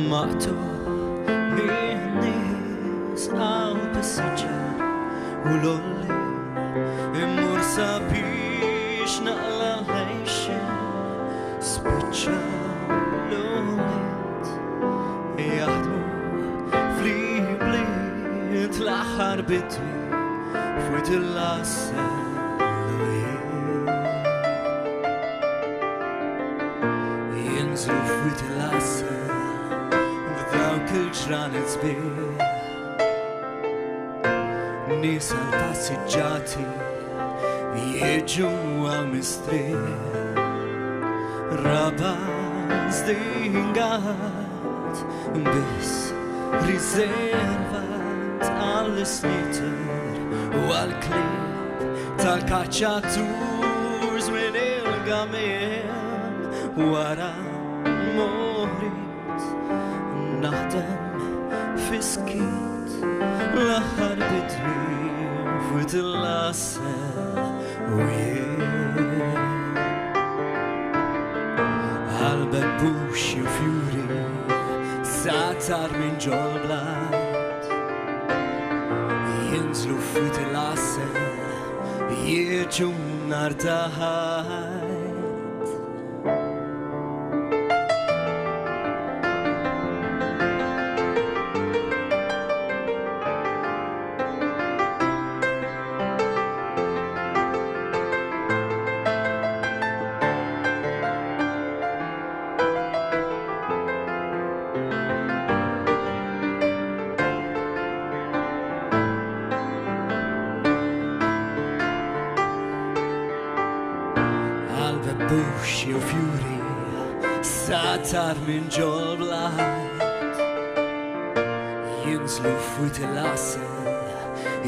maqtuħ min-nies għaw passiġġar u l-olli immur sabiex naqla l-ħejxin spiċċaw l-ollit jaħdmu fl-bliet l-aħħar bidwi fuq il-Għasel jinżlu fuq il-Għasel b'dawk il-ġranet sbieħ nies għal-passiġġati jiġu għal-mistrieħ raba zdingat biss riservat għall-sniter u għal-klib tal-kaċċaturs minn il-gamel wara moħrit naħdem fiskit l-aħħar bidwi fuq il-Għasel u jien għal-bebbux jinfjuri satar minn ġol-blat jinżlu fuq il-Għasel jieġu nar taħajt Bux jew fjuri satar minn ġol-blat jinżlu fuq il-Għasel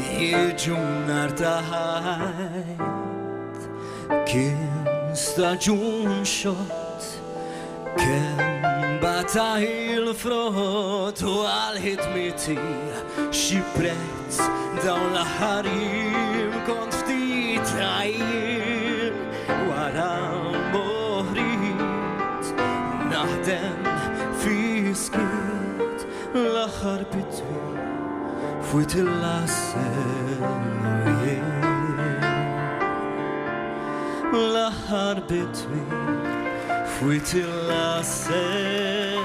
jiġu nar taħajt kien staġun xott kemm bata il-frott u għal-ħidmiti xi prezz dawn l-aħħar jiem kont ftit għajjien wara moħrit naħdem fi skit l-aħħar bidwi fuq il-Għasel l-aħħar bidwi fuq il-Għasel